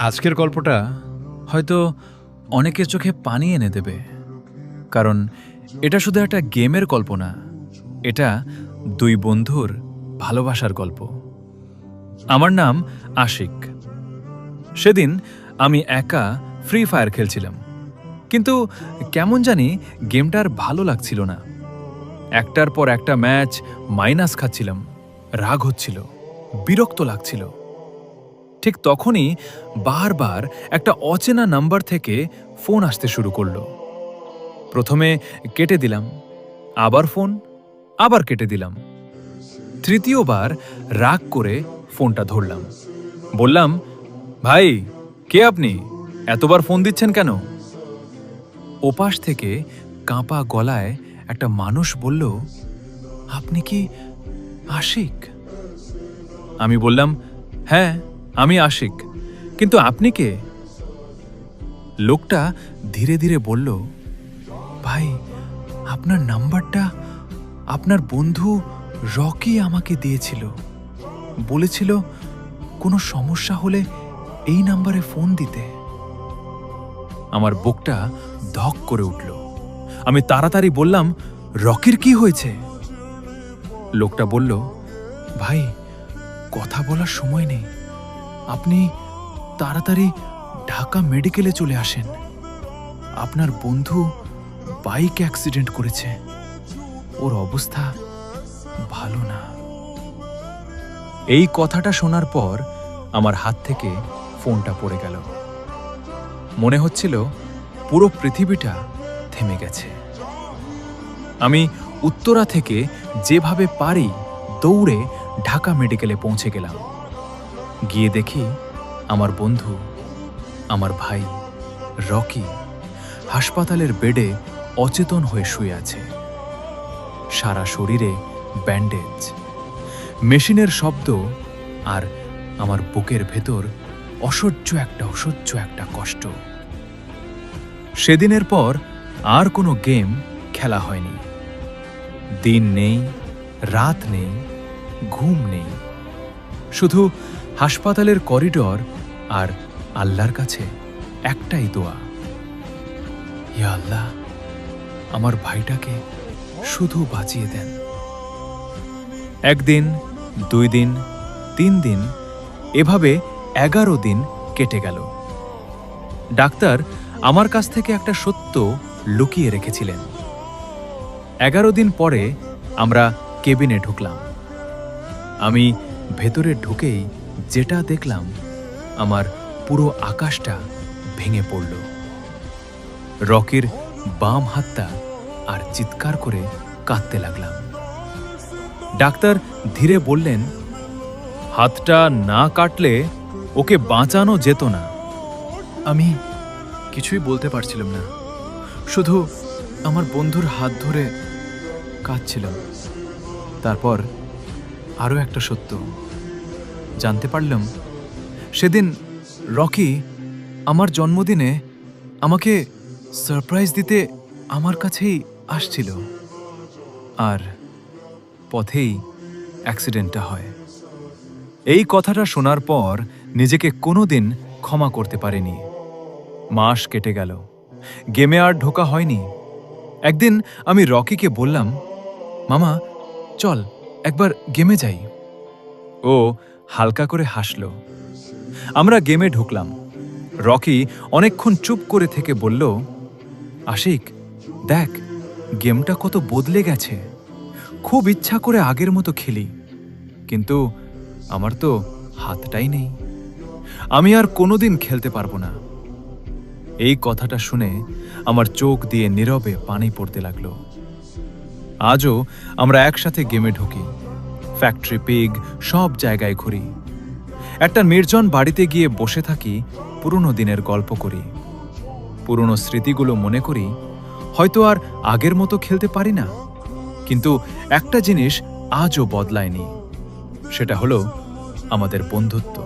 আজকের গল্পটা হয়তো অনেকের চোখে পানি এনে দেবে, কারণ এটা শুধু একটা গেমের গল্প না, এটা দুই বন্ধুর ভালোবাসার গল্প। আমার নাম আশিক। সেদিন আমি একা ফ্রি ফায়ার খেলছিলাম, কিন্তু কেমন জানি গেমটার ভালো লাগছিল না। একটার পর একটা ম্যাচ মাইনাস খাচ্ছিলাম, রাগ হচ্ছিল, বিরক্ত লাগছিল। ঠিক তখনই বারবার একটা অচেনা নাম্বার থেকে ফোন আসতে শুরু করলো। প্রথমে কেটে দিলাম, আবার ফোন, আবার কেটে দিলাম। তৃতীয়বার রাগ করে ফোনটা ধরলাম, বললাম, ভাই কে আপনি, এতবার ফোন দিচ্ছেন কেন? ওপাশ থেকে কাঁপা গলায় একটা মানুষ বলল, আপনি কি আশিক? আমি বললাম, হ্যাঁ আমি আশিক, কিন্তু আপনি কে? লোকটা ধীরে ধীরে বলল, ভাই আপনার নাম্বারটা আপনার বন্ধু রকি আমাকে দিয়েছিল, বলেছিল কোনো সমস্যা হলে এই নাম্বারে ফোন দিতে। আমার বুকটা ধক করে উঠল। আমি তাড়াতাড়ি বললাম, রকির কি হয়েছে? লোকটা বলল, ভাই কথা বলার সময় নেই, আপনি তাড়াতাড়ি ঢাকা মেডিকেলে চলে আসেন, আপনার বন্ধু বাইক অ্যাক্সিডেন্ট করেছে, ওর অবস্থা ভালো না। এই কথাটা শোনার পর আমার হাত থেকে ফোনটা পড়ে গেল। মনে হচ্ছিল পুরো পৃথিবীটা থেমে গেছে। আমি উত্তরা থেকে যেভাবে পারি দৌড়ে ঢাকা মেডিকেলে পৌঁছে গেলাম। গিয়ে দেখি আমার বন্ধু, আমার ভাই রকি হাসপাতালের বেডে অচেতন হয়ে শুয়ে আছে। সারা শরীরে ব্যান্ডেজ, মেশিনের শব্দ, আর আমার বুকের ভেতর অসহ্য একটা কষ্ট। সেদিনের পর আর কোনো গেম খেলা হয়নি। দিন নেই, রাত নেই, ঘুম নেই, শুধু হাসপাতালের করিডর আর আল্লাহর কাছে একটাই দোয়া, ইয়া আল্লাহ আমার ভাইটাকে শুধু বাঁচিয়ে দেন। একদিন, 2 দিন, 3 দিন, এভাবে 11 দিন কেটে গেল। ডাক্তার আমার কাছ থেকে একটা সত্য লুকিয়ে রেখেছিলেন। 11 দিন পরে আমরা কেবিনে ঢুকলাম। আমি ভেতরে ঢুকেই যেটা দেখলাম, আমার পুরো আকাশটা ভেঙে পড়ল। রকির বাম হাতটা আর চিৎকার করে কাঁদতে লাগলাম। ডাক্তার ধীরে বললেন, হাতটা না কাটলে ওকে বাঁচানো যেত না। আমি কিছুই বলতে পারছিলাম না, শুধু আমার বন্ধুর হাত ধরে কাঁদছিলাম। তারপর আরও একটা সত্য জানতে পারলাম। সেদিন রকি আমার জন্মদিনে আমাকে সারপ্রাইজ দিতে আমার কাছেই আসছিল, আর পথেই অ্যাক্সিডেন্টটা হয়। এই কথাটা শোনার পর নিজেকে কোনোদিন ক্ষমা করতে পারিনি। মাস কেটে গেল, গেমে আর ঢোকা হয়নি। একদিন আমি রকিকে বললাম, মামা চল একবার গেমে যাই। ও হালকা করে হাসল। আমরা গেমে ঢুকলাম। রকি অনেকক্ষণ চুপ করে থেকে বলল, আশিক দেখ গেমটা কত বদলে গেছে, খুব ইচ্ছা করে আগের মতো খেলি, কিন্তু আমার তো হাতটাই নেই, আমি আর কোনোদিন খেলতে পারবো না। এই কথাটা শুনে আমার চোখ দিয়ে নীরবে পানি পড়তে লাগলো। আজও আমরা একসাথে গেমে ঢুকি, ফ্যাক্টরি, পিগ, সব জায়গায় ঘুরি। একটা নির্জন বাড়িতে গিয়ে বসে থাকি, পুরনো দিনের গল্প করি, পুরনো স্মৃতিগুলো মনে করি। হয়তো আর আগের মতো খেলতে পারি না, কিন্তু একটা জিনিস আজও বদলায়নি, সেটা হলো আমাদের বন্ধুত্ব।